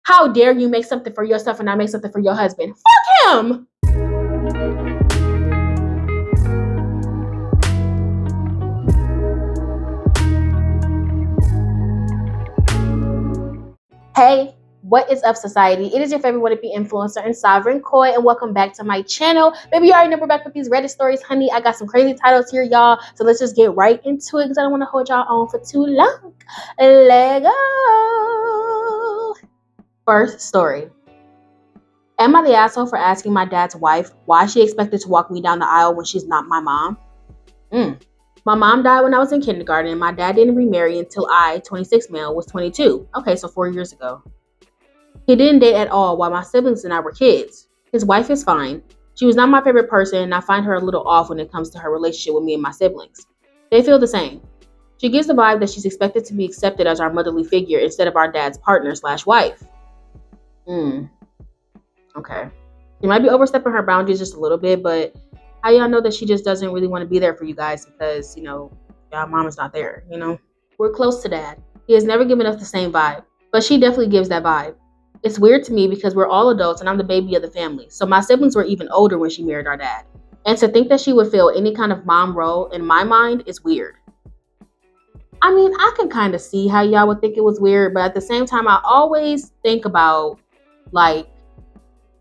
How dare you make something for yourself and not make something for your husband? Fuck him! Hey, what is up, society? It is your favorite wannabe influencer and Sovereign Koi, and welcome back to my channel. Maybe you already know we're back with these Reddit stories, honey. I got some crazy titles here, y'all. So let's just get right into it because I don't want to hold y'all on for too long. Let's go. First story. Am I the asshole for asking my dad's wife why she expected to walk me down the aisle when she's not my mom? My mom died when I was in kindergarten, and my dad didn't remarry until I, 26 male, was 22. Okay, so 4 years ago. He didn't date at all while my siblings and I were kids. His wife is fine. She was not my favorite person, and I find her a little off when it comes to her relationship with me and my siblings. They feel the same. She gives the vibe that she's expected to be accepted as our motherly figure instead of our dad's partner/wife. Okay. She might be overstepping her boundaries just a little bit, but how y'all know that she just doesn't really want to be there for you guys because, y'all mom is not there, We're close to dad. He has never given us the same vibe, but she definitely gives that vibe. It's weird to me because we're all adults and I'm the baby of the family, so my siblings were even older when she married our dad. And to think that she would fill any kind of mom role in my mind is weird. I mean, I can kind of see how y'all would think it was weird, but at the same time, I always think about,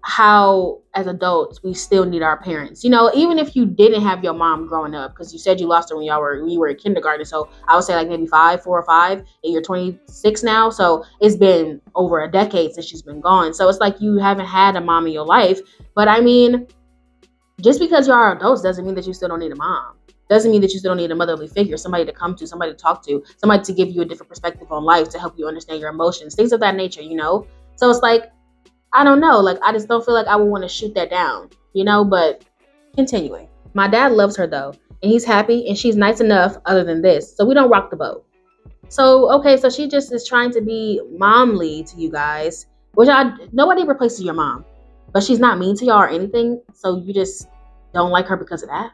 how as adults we still need our parents, even if you didn't have your mom growing up, because you said you lost her when you were in kindergarten, so I would say like maybe 4 or 5, and you're 26 now, so it's been over a decade since she's been gone, so it's like you haven't had a mom in your life. But I mean, just because you are adults doesn't mean that you still don't need a mom. Doesn't mean that you still don't need a motherly figure, somebody to come to, somebody to talk to, somebody to give you a different perspective on life, to help you understand your emotions, things of that nature, so it's like, I don't know. I just don't feel like I would want to shoot that down, but continuing. My dad loves her though, and he's happy, and she's nice enough other than this, so we don't rock the boat. So, okay, so she just is trying to be momly to you guys, which nobody replaces your mom, but she's not mean to y'all or anything, so you just don't like her because of that?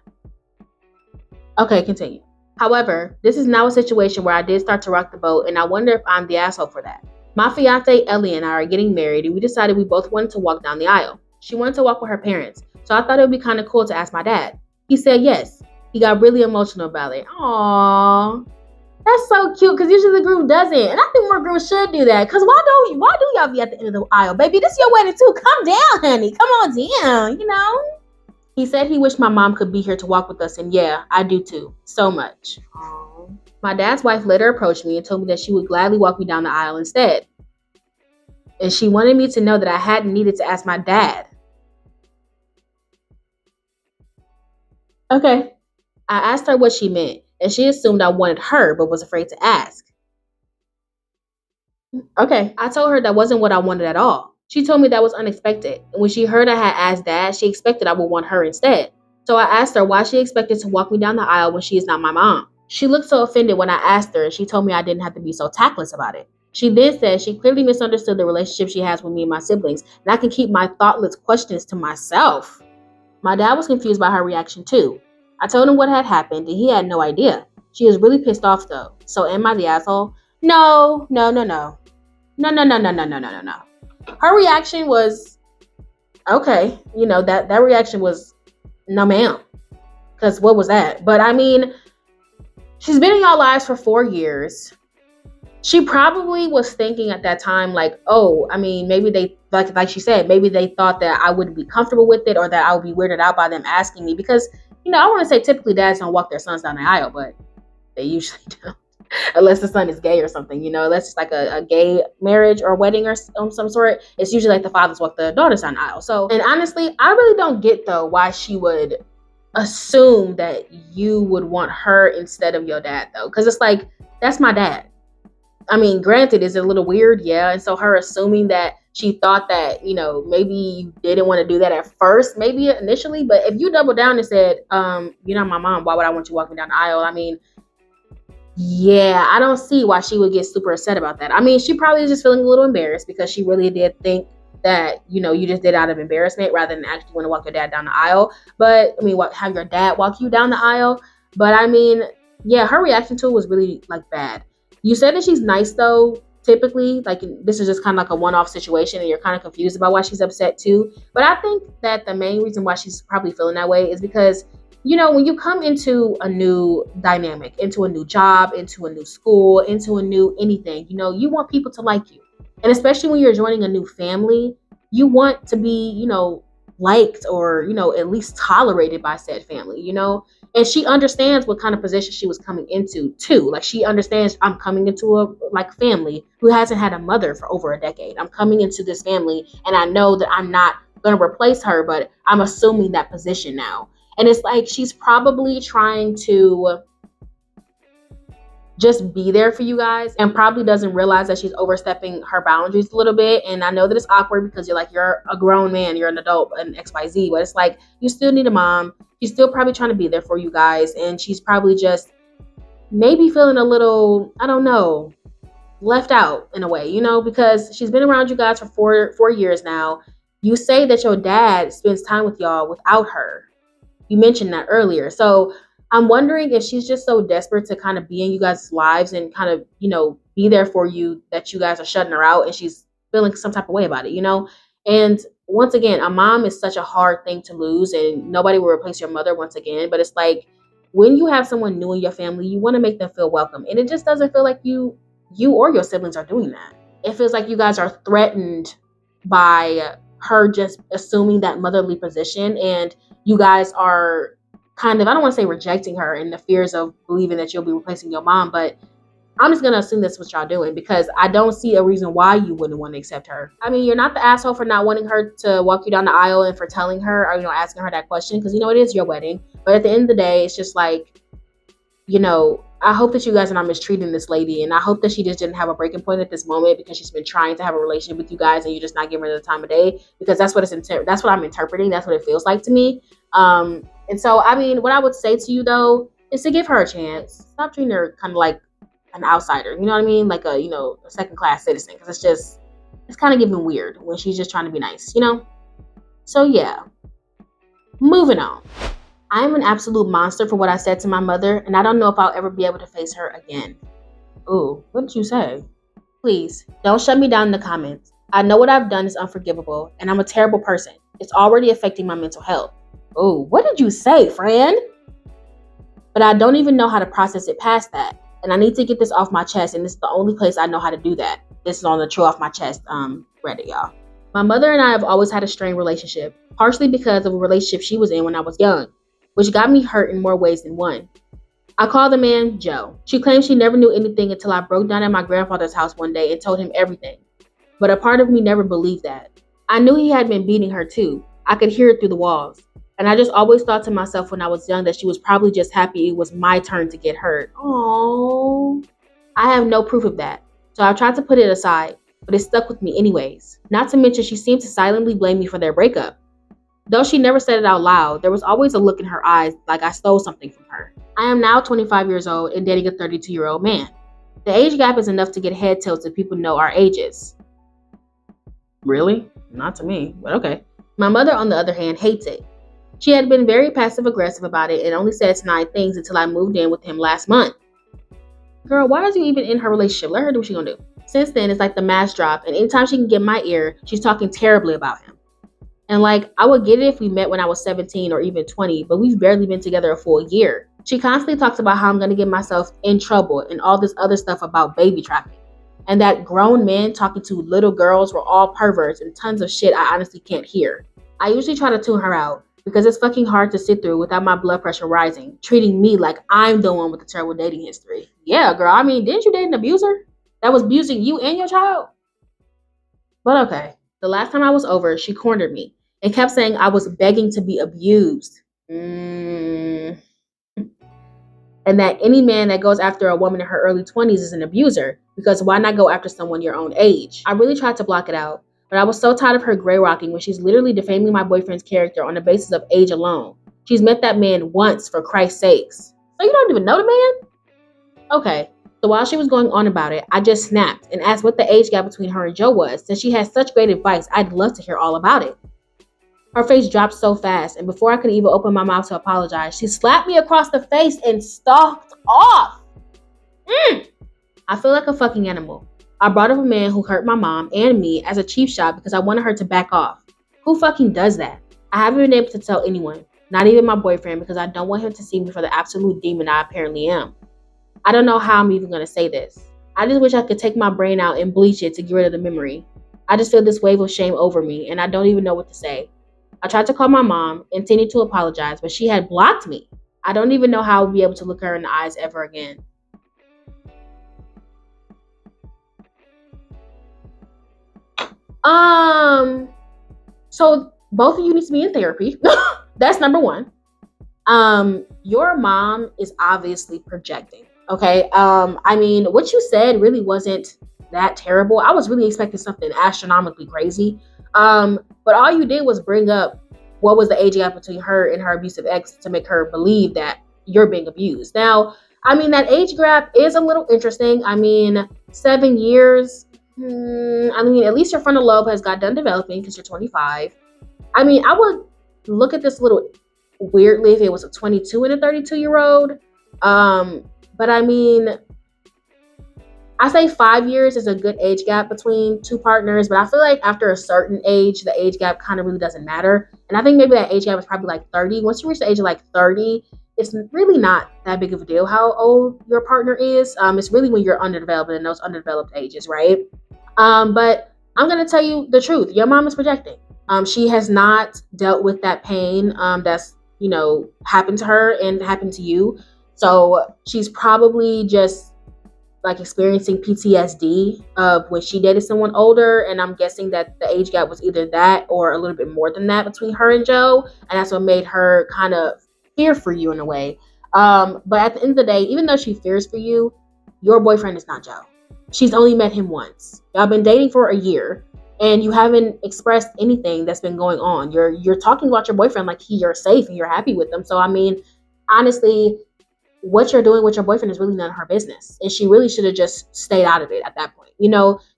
Okay, continue. However, this is now a situation where I did start to rock the boat, and I wonder if I'm the asshole for that. My fiance Ellie and I are getting married, and we decided we both wanted to walk down the aisle. She wanted to walk with her parents, so I thought it would be kind of cool to ask my dad. He said yes. He got really emotional about it. Aww, that's so cute, because usually the groom doesn't, and I think more grooms should do that. Because why do y'all be at the end of the aisle, baby? This is your wedding too. Calm down, honey. Come on down. He said he wished my mom could be here to walk with us, and yeah, I do too. So much. Aww. My dad's wife later approached me and told me that she would gladly walk me down the aisle instead. And she wanted me to know that I hadn't needed to ask my dad. Okay. I asked her what she meant, and she assumed I wanted her, but was afraid to ask. Okay. I told her that wasn't what I wanted at all. She told me that was unexpected. And when she heard I had asked dad, she expected I would want her instead. So I asked her why she expected to walk me down the aisle when she is not my mom. She looked so offended when I asked her, and she told me I didn't have to be so tactless about it. She then said she clearly misunderstood the relationship she has with me and my siblings, and I can keep my thoughtless questions to myself. My dad was confused by her reaction too. I told him what had happened, and he had no idea. She was really pissed off though. So am I the asshole? No. No. Her reaction was, okay, that reaction was, no ma'am. Because what was that? But I mean, she's been in y'all lives for 4 years. She probably was thinking at that time, maybe they, like she said, maybe they thought that I wouldn't be comfortable with it, or that I would be weirded out by them asking me. Because, I want to say typically dads don't walk their sons down the aisle, but they usually don't. Unless the son is gay or something, unless it's like a gay marriage or wedding or some sort. It's usually like the fathers walk the daughters down the aisle. So, and honestly, I really don't get though why she would assume that you would want her instead of your dad though. Because it's like, that's my dad. I mean, granted, is it a little weird? Yeah. And so her assuming that she thought that, maybe you didn't want to do that at first, maybe initially. But if you double down and said, you're not my mom, why would I want you walking down the aisle? I mean, yeah, I don't see why she would get super upset about that. I mean, she probably is just feeling a little embarrassed because she really did think that, you just did out of embarrassment rather than actually want to walk your dad down the aisle. But, I mean, have your dad walk you down the aisle. But, I mean, yeah, her reaction to it was really, bad. You said that she's nice, though, typically, like, this is just kind of like a one-off situation and you're kind of confused about why she's upset too. But I think that the main reason why she's probably feeling that way is because, when you come into a new dynamic, into a new job, into a new school, into a new anything, you want people to like you. And especially when you're joining a new family, you want to be, liked, or, at least tolerated by said family. And she understands what kind of position she was coming into too. Like, she understands, I'm coming into a family who hasn't had a mother for over a decade. I'm coming into this family and I know that I'm not going to replace her, but I'm assuming that position now. And it's like she's probably trying to just be there for you guys and probably doesn't realize that she's overstepping her boundaries a little bit. And I know that it's awkward because you're a grown man, you're an adult, and XYZ, but it's like you still need a mom. She's still probably trying to be there for you guys, and she's probably just maybe feeling a little, I don't know, left out in a way, because she's been around you guys for 4 years now. You say that your dad spends time with y'all without her. You mentioned that earlier. So I'm wondering if she's just so desperate to kind of be in you guys' lives and kind of, be there for you, that you guys are shutting her out and she's feeling some type of way about it. And once again, a mom is such a hard thing to lose, and nobody will replace your mother once again. But it's like when you have someone new in your family, you want to make them feel welcome. And it just doesn't feel like you or your siblings are doing that. It feels like you guys are threatened by her just assuming that motherly position, and you guys are kind of, I don't want to say rejecting her in the fears of believing that you'll be replacing your mom, but I'm just going to assume that's what y'all doing, because I don't see a reason why you wouldn't want to accept her. I mean, you're not the asshole for not wanting her to walk you down the aisle and for telling her, or, asking her that question, because, it is your wedding. But at the end of the day, it's just like, I hope that you guys are not mistreating this lady, and I hope that she just didn't have a breaking point at this moment because she's been trying to have a relationship with you guys and you're just not giving her the time of day, because that's what that's what I'm interpreting. That's what it feels like to me. And so, I mean, what I would say to you though is to give her a chance. Stop treating her kind of like an outsider. You know what I mean? Like a second class citizen, because it's kind of giving weird when she's just trying to be nice. So yeah, moving on. I am an absolute monster for what I said to my mother, and I don't know if I'll ever be able to face her again. Ooh, what did you say? Please, don't shut me down in the comments. I know what I've done is unforgivable, and I'm a terrible person. It's already affecting my mental health. Ooh, what did you say, friend? But I don't even know how to process it past that, and I need to get this off my chest, and this is the only place I know how to do that. This is on the True Off My Chest Reddit, y'all. My mother and I have always had a strained relationship, partially because of a relationship she was in when I was young, which got me hurt in more ways than one. I call the man Joe. She claims she never knew anything until I broke down at my grandfather's house one day and told him everything. But a part of me never believed that. I knew he had been beating her too. I could hear it through the walls. And I just always thought to myself when I was young that she was probably just happy it was my turn to get hurt. Aww. I have no proof of that, so I tried to put it aside, but it stuck with me anyways. Not to mention she seemed to silently blame me for their breakup. Though she never said it out loud, there was always a look in her eyes like I stole something from her. I am now 25 years old and dating a 32-year-old man. The age gap is enough to get head tilts if people know our ages. Really? Not to me, but okay. My mother, on the other hand, hates it. She had been very passive-aggressive about it and only said snide things until I moved in with him last month. Girl, why is you even in her relationship? Let her do what she gonna do. Since then, it's like the mask drop, and anytime she can get in my ear, she's talking terribly about him. And like, I would get it if we met when I was 17 or even 20, but we've barely been together a full year. She constantly talks about how I'm gonna get myself in trouble and all this other stuff about baby trafficking. And that grown men talking to little girls were all perverts and tons of shit I honestly can't hear. I usually try to tune her out, because it's fucking hard to sit through without my blood pressure rising, treating me like I'm the one with the terrible dating history. Yeah, girl, I mean, didn't you date an abuser that was abusing you and your child? But okay, the last time I was over, she cornered me and kept saying I was begging to be abused. And that any man that goes after a woman in her early 20s is an abuser, because why not go after someone your own age? I really tried to block it out, but I was so tired of her gray rocking when she's literally defaming my boyfriend's character on the basis of age alone. She's met that man once, for Christ's sakes. So you don't even know the man? Okay, so while she was going on about it, I just snapped and asked what the age gap between her and Joe was. Since she had such great advice, I'd love to hear all about it. Her face dropped so fast, and before I could even open my mouth to apologize, she slapped me across the face and stalked off. I feel like a fucking animal. I brought up a man who hurt my mom and me as a cheap shot because I wanted her to back off. Who fucking does that? I haven't been able to tell anyone, not even my boyfriend, because I don't want him to see me for the absolute demon I apparently am. I don't know how I'm even going to say this. I just wish I could take my brain out and bleach it to get rid of the memory. I just feel this wave of shame over me, and I don't even know what to say. I tried to call my mom, intending to apologize, but she had blocked me. I don't even know how I'll be able to look her in the eyes ever again. Um, so both of you need to be in therapy. That's number one. Your mom is obviously projecting. Okay. I mean, what you said really wasn't that terrible. I was really expecting something astronomically crazy. But all you did was bring up what was the age gap between her and her abusive ex to make her believe that you're being abused. Now, I mean, that age gap is a little interesting. I mean, 7 years. I mean, at least your frontal lobe has got done developing because you're 25. I mean, I would look at this a little weirdly if it was a 22 and a 32-year-old. But I mean, I say 5 years is a good age gap between two partners, but I feel like after a certain age, the age gap kind of really doesn't matter. And I think maybe that age gap is probably like 30. Once you reach the age of like 30, it's really not that big of a deal how old your partner is. It's really when you're underdeveloped in those underdeveloped ages, right? But I'm gonna tell you the truth. Your mom is projecting. She has not dealt with that pain that's happened to her and happened to you. So she's probably just like experiencing PTSD of when she dated someone older, and I'm guessing that the age gap was either that or a little bit more than that between her and Joe, and that's what made her kind of fear for you in a way. But at the end of the day, even though she fears for you, your boyfriend is not Joe. She's only met him once. Y'all been dating for a year, and you haven't expressed anything that's been going on. You're talking about your boyfriend like you're safe and you're happy with him. So I mean, honestly, what you're doing with your boyfriend is really none of her business. And she really should have just stayed out of it at that point,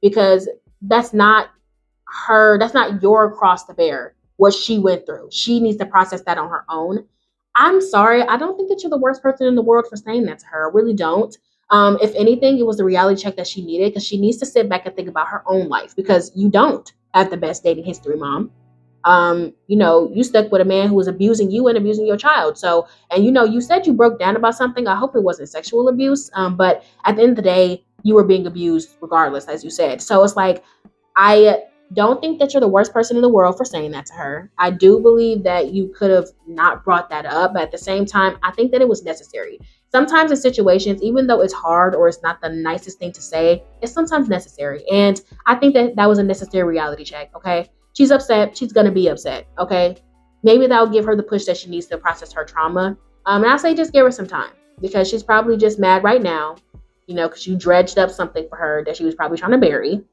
because that's not that's not your cross to bear, what she went through. She needs to process that on her own. I'm sorry. I don't think that you're the worst person in the world for saying that to her. I really don't. If anything, it was the reality check that she needed because she needs to sit back and think about her own life because you don't have the best dating history, mom. You stuck with a man who was abusing you and abusing your child. So, and you said you broke down about something. I hope it wasn't sexual abuse. But at the end of the day, you were being abused regardless, as you said. So it's like, I don't think that you're the worst person in the world for saying that to her. I do believe that you could have not brought that up. But at the same time, I think that it was necessary. Sometimes in situations, even though it's hard or it's not the nicest thing to say, it's sometimes necessary. And I think that that was a necessary reality check. Okay. She's upset. She's going to be upset. Okay. Maybe that'll give her the push that she needs to process her trauma. And I say just give her some time because she's probably just mad right now, because you dredged up something for her that she was probably trying to bury.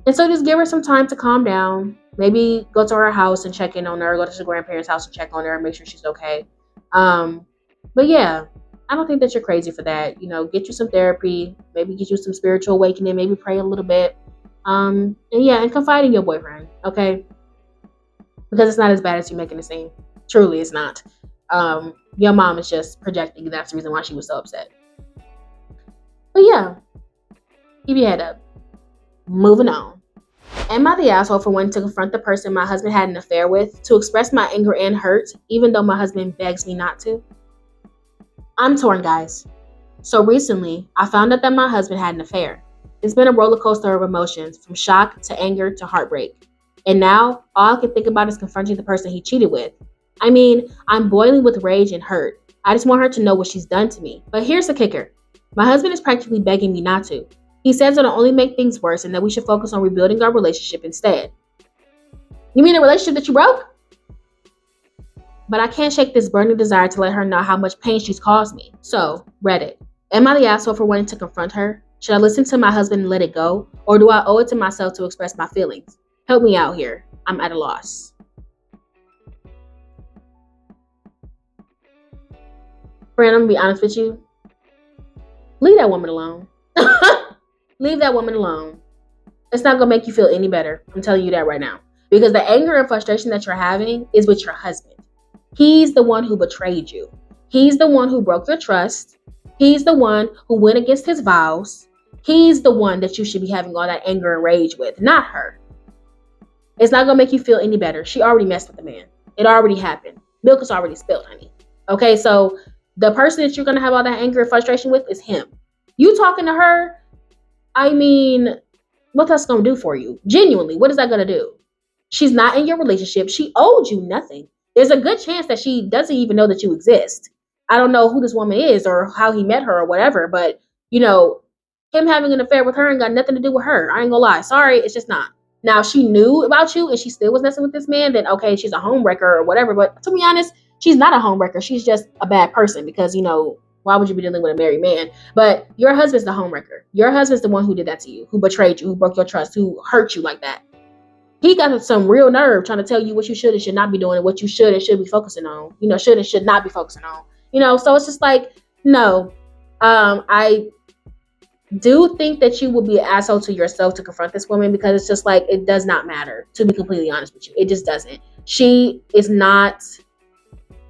And so just give her some time to calm down. Maybe go to her house and check in on her, go to her grandparents' house and check on her and make sure she's okay. But yeah, I don't think that you're crazy for that. Get you some therapy, maybe get you some spiritual awakening, maybe pray a little bit. And confide in your boyfriend, okay? Because it's not as bad as you making it seem. Truly, it's not. Your mom is just projecting. That's the reason why she was so upset. But yeah, keep your head up. Moving on. Am I the asshole for wanting to confront the person my husband had an affair with to express my anger and hurt, even though my husband begs me not to? I'm torn, guys. So recently, I found out that my husband had an affair. It's been a roller coaster of emotions, from shock to anger to heartbreak. And now, all I can think about is confronting the person he cheated with. I mean, I'm boiling with rage and hurt. I just want her to know what she's done to me. But here's the kicker. My husband is practically begging me not to. He says it'll only make things worse and that we should focus on rebuilding our relationship instead. You mean a relationship that you broke? But I can't shake this burning desire to let her know how much pain she's caused me. So, Reddit. Am I the asshole for wanting to confront her? Should I listen to my husband and let it go? Or do I owe it to myself to express my feelings? Help me out here. I'm at a loss. Friend, I'm gonna be honest with you. Leave that woman alone. Leave that woman alone. It's not gonna make you feel any better. I'm telling you that right now. Because the anger and frustration that you're having is with your husband. He's the one who betrayed you. He's the one who broke your trust. He's the one who went against his vows. He's the one that you should be having all that anger and rage with, not her. It's not gonna make you feel any better. She already messed with the man. It already happened. Milk is already spilled, honey. Okay, so the person that you're gonna have all that anger and frustration with is him. You talking to her, I mean, what that's gonna do for you? Genuinely, what is that gonna do? She's not in your relationship. She owed you nothing. There's a good chance that she doesn't even know that you exist. I don't know who this woman is or how he met her or whatever, but you know, him having an affair with her ain't got nothing to do with her. I ain't gonna lie. Sorry, it's just not. Now, if she knew about you and she still was messing with this man, then okay, she's a homewrecker or whatever. But to be honest, she's not a homewrecker. She's just a bad person because, you know, why would you be dealing with a married man? But your husband's the homewrecker. Your husband's the one who did that to you, who betrayed you, who broke your trust, who hurt you like that. He got some real nerve trying to tell you what you should and should not be doing and what you should and should be focusing on. You know, should and should not be focusing on. You know, so it's just like, no. I do think that you will be an asshole to yourself to confront this woman because it's just like, it does not matter, to be completely honest with you. It just doesn't. She is not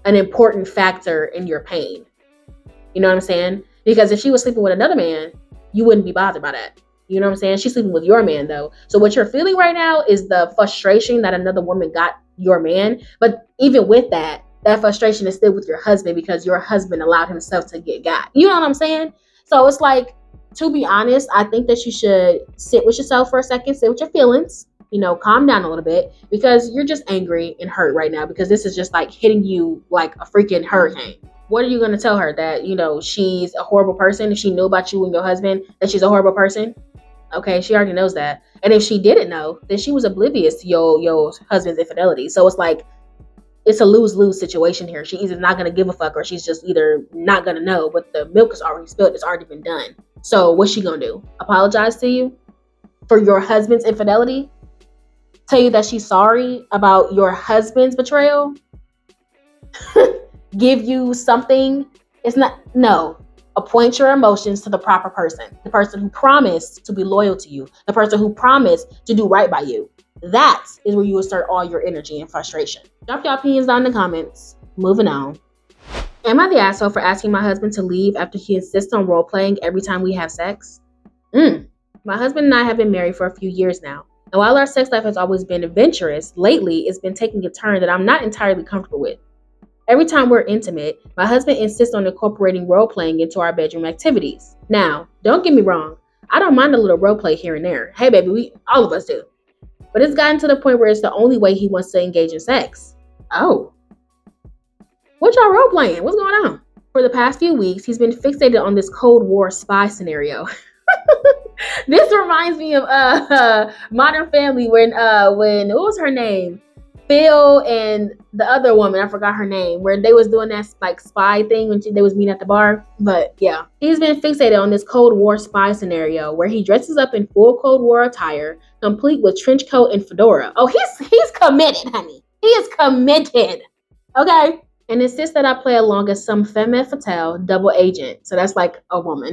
an important factor in your pain. You know what I'm saying? Because if she was sleeping with another man, you wouldn't be bothered by that. You know what I'm saying? She's sleeping with your man though. So what you're feeling right now is the frustration that another woman got your man. But even with that, that frustration is still with your husband because your husband allowed himself to get got. You know what I'm saying? So it's like, to be honest, I think that you should sit with yourself for a second, sit with your feelings, you know, calm down a little bit because you're just angry and hurt right now because this is just like hitting you like a freaking hurricane. What are you going to tell her? That, you know, she's a horrible person? If she knew about you and your husband, that she's a horrible person? Okay, she already knows that. And if she didn't know, then she was oblivious to your husband's infidelity. So it's like, it's a lose-lose situation here. She either not going to give a fuck or she's just either not going to know, but the milk is already spilled. It's already been done. So what's she going to do? Apologize to you for your husband's infidelity? Tell you that she's sorry about your husband's betrayal? Give you something? It's not, no. Appoint your emotions to the proper person. The person who promised to be loyal to you. The person who promised to do right by you. That is where you will start all your energy and frustration. Drop your opinions down in the comments. Moving on. Am I the asshole for asking my husband to leave after he insists on role playing every time we have sex? My husband and I have been married for a few years now. And while our sex life has always been adventurous, lately it's been taking a turn that I'm not entirely comfortable with. Every time we're intimate, my husband insists on incorporating role playing into our bedroom activities. Now, don't get me wrong. I don't mind a little role play here and there. Hey baby, all of us do. But it's gotten to the point where it's the only way he wants to engage in sex. Oh. What y'all role playing? What's going on? For the past few weeks, he's been fixated on this Cold War spy scenario. This reminds me of Modern Family when what was her name? Phil and the other woman, I forgot her name, where they was doing that like spy thing when they was meeting at the bar. But yeah, he's been fixated on this Cold War spy scenario where he dresses up in full Cold War attire, complete with trench coat and fedora. Oh, he's committed, honey. He is committed. Okay. And insists that I play along as some femme fatale double agent. So that's like a woman.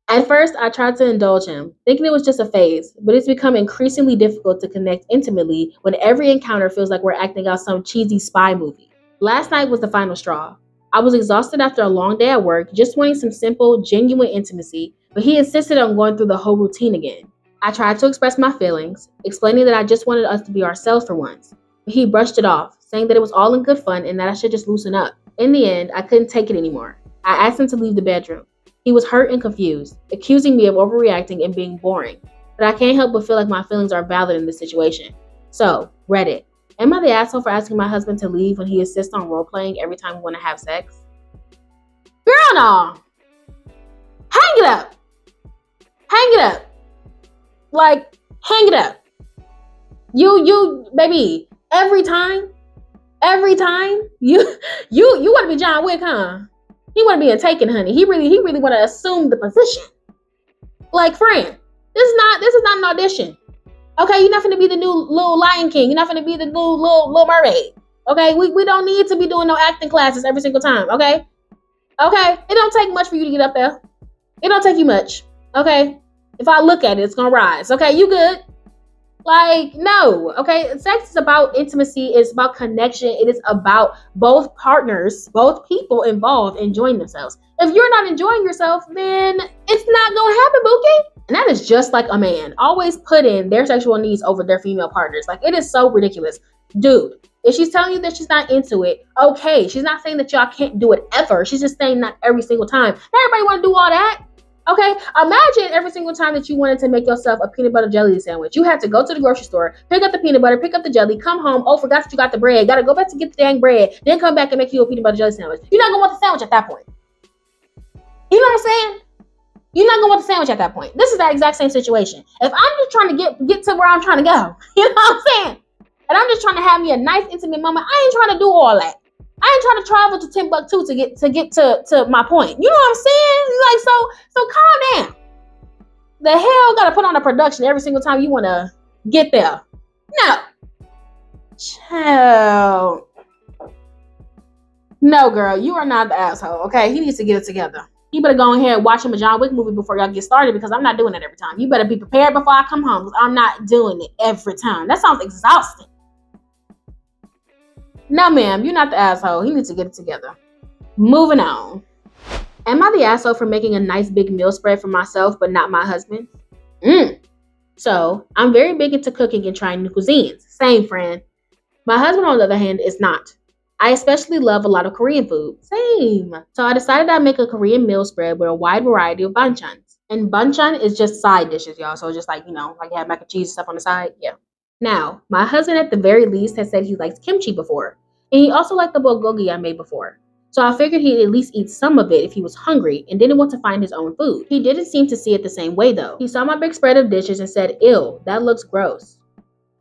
At first, I tried to indulge him, thinking it was just a phase, but it's become increasingly difficult to connect intimately when every encounter feels like we're acting out some cheesy spy movie. Last night was the final straw. I was exhausted after a long day at work, just wanting some simple, genuine intimacy, but he insisted on going through the whole routine again. I tried to express my feelings, explaining that I just wanted us to be ourselves for once, but he brushed it off, saying that it was all in good fun and that I should just loosen up. In the end, I couldn't take it anymore. I asked him to leave the bedroom. He was hurt and confused, accusing me of overreacting and being boring. But I can't help but feel like my feelings are valid in this situation. So, Reddit. Am I the asshole for asking my husband to leave when he insists on role-playing every time we want to have sex? Girl, no. Hang it up. Hang it up. Like, hang it up. You, baby, every time, you want to be John Wick, huh? He want to be a taken, honey. He really want to assume the position. Like, friend, this is not an audition. Okay, you're not going to be the new little Lion King. You're not going to be the new little mermaid. Okay, we don't need to be doing no acting classes every single time. Okay, it don't take much for you to get up there. It don't take you much. Okay, if I look at it, it's gonna rise. Okay, you good? Like, no, okay? Sex is about intimacy. It's about connection. It is about both partners, both people involved enjoying themselves. If you're not enjoying yourself, then it's not gonna happen, Bookie. And that is just like a man always putting their sexual needs over their female partners. Like, it is so ridiculous. Dude, if she's telling you that she's not into it, okay. She's not saying that y'all can't do it ever. She's just saying not every single time. Not everybody want to do all that. Okay, imagine every single time that you wanted to make yourself a peanut butter jelly sandwich. You had to go to the grocery store, pick up the peanut butter, pick up the jelly, come home. Oh, forgot that you got the bread. Got to go back to get the dang bread. Then come back and make you a peanut butter jelly sandwich. You're not going to want the sandwich at that point. You know what I'm saying? You're not going to want the sandwich at that point. This is that exact same situation. If I'm just trying to get to where I'm trying to go, you know what I'm saying? And I'm just trying to have me a nice, intimate moment. I ain't trying to do all that. I ain't trying to travel to Timbuktu to get to my point. You know what I'm saying? Like, so calm down. The hell got to put on a production every single time you want to get there? No. Child. No, girl, you are not the asshole, okay? He needs to get it together. You better go ahead and watch him a John Wick movie before y'all get started, because I'm not doing that every time. You better be prepared before I come home, because I'm not doing it every time. That sounds exhausting. No, ma'am, you're not the asshole. He needs to get it together. Moving on. Am I the asshole for making a nice big meal spread for myself, but not my husband? So, I'm very big into cooking and trying new cuisines. Same, friend. My husband, on the other hand, is not. I especially love a lot of Korean food. Same. So I decided I'd make a Korean meal spread with a wide variety of banchans. And banchan is just side dishes, y'all. So just like, like you have mac and cheese and stuff on the side. Yeah. Now, my husband at the very least has said he likes kimchi before. And he also liked the bulgogi I made before. So I figured he'd at least eat some of it if he was hungry and didn't want to find his own food. He didn't seem to see it the same way though. He saw my big spread of dishes and said, "Ew, that looks gross."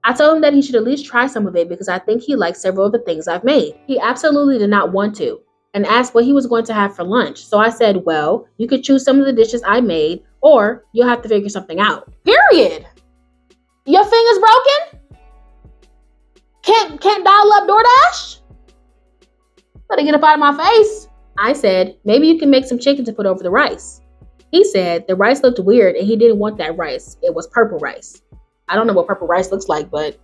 I told him that he should at least try some of it because I think he likes several of the things I've made. He absolutely did not want to and asked what he was going to have for lunch. So I said, well, you could choose some of the dishes I made or you'll have to figure something out. Period. Your finger's broken? Can't dial up DoorDash? Better get up out of my face. I said, maybe you can make some chicken to put over the rice. He said the rice looked weird and he didn't want that rice. It was purple rice. I don't know what purple rice looks like, but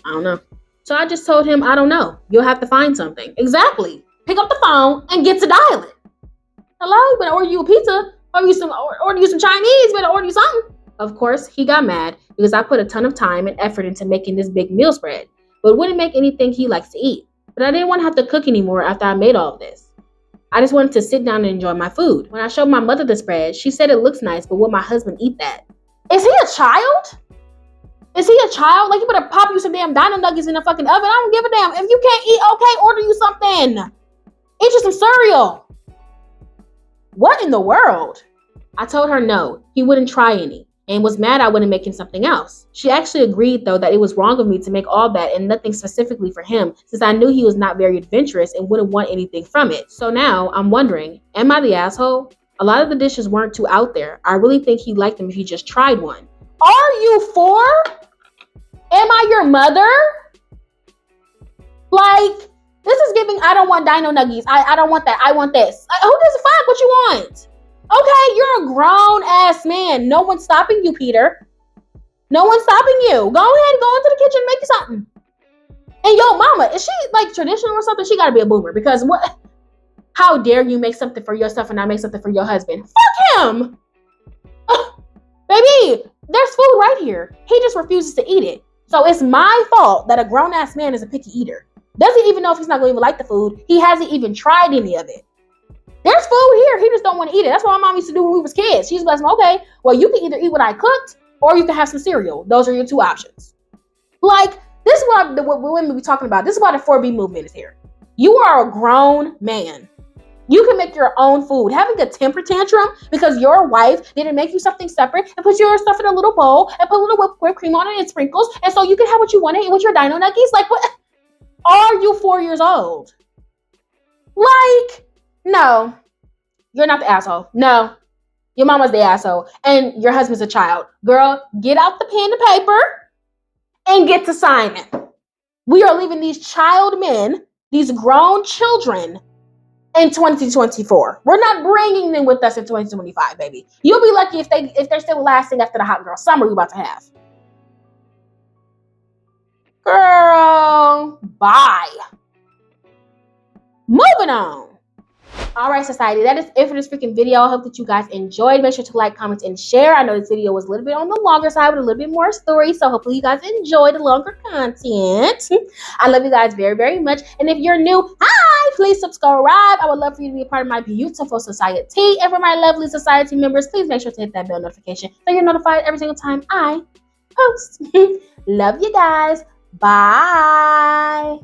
I don't know. So I just told him, I don't know. You'll have to find something. Exactly. Pick up the phone and get to dial it. Hello? You better order you a pizza. Order you some Chinese. You better order you something. Of course, he got mad because I put a ton of time and effort into making this big meal spread, but wouldn't make anything he likes to eat. But I didn't want to have to cook anymore after I made all of this. I just wanted to sit down and enjoy my food. When I showed my mother the spread, she said it looks nice, but will my husband eat that? Is he a child? Is he a child? Like, you better pop you some damn dino nuggets in the fucking oven. I don't give a damn. If you can't eat, okay, order you something. Eat you some cereal. What in the world? I told her no, he wouldn't try any, and was mad I wasn't making something else. She actually agreed, though, that it was wrong of me to make all that and nothing specifically for him, since I knew he was not very adventurous and wouldn't want anything from it. So now, I'm wondering, am I the asshole? A lot of the dishes weren't too out there. I really think he'd like them if he just tried one. Are you four? Am I your mother? Like, this is giving, I don't want dino nuggies. I don't want that. I want this. Who gives a fuck what you want? Okay, you're a grown ass man. No one's stopping you, Peter. No one's stopping you. Go ahead, go into the kitchen and make you something. And yo, mama, is she like traditional or something? She gotta be a boomer, because what? How dare you make something for yourself and not make something for your husband? Fuck him. Baby, there's food right here. He just refuses to eat it. So it's my fault that a grown-ass man is a picky eater. Doesn't even know if he's not going to even like the food. He hasn't even tried any of it. There's food here. He just don't want to eat it. That's what my mom used to do when we was kids. She's like, okay, well, you can either eat what I cooked or you can have some cereal. Those are your two options. Like, this is what women be talking about. This is why the 4B movement is here. You are a grown man. You can make your own food. Having a temper tantrum because your wife didn't make you something separate and put your stuff in a little bowl and put a little whipped cream on it and sprinkles, and so you can have what you want to eat with your dino nuggies. Like, what? Are you 4 years old? Like, no. You're not the asshole. No. Your mama's the asshole. And your husband's a child. Girl, get out the pen and paper and get to signing. We are leaving these child men, these grown children, in 2024. We're not bringing them with us in 2025, baby. You'll be lucky if they're still lasting after the hot girl summer we're about to have. Girl, bye. Moving on. All right, society, that is it for this freaking video. I hope that you guys enjoyed. Make sure to like, comment, and share. I know this video was a little bit on the longer side with a little bit more story, so hopefully you guys enjoy the longer content. I love you guys very, very much. And if you're new, hi, please subscribe. I would love for you to be a part of my beautiful society. And for my lovely society members, please make sure to hit that bell notification so you're notified every single time I post. Love you guys. Bye.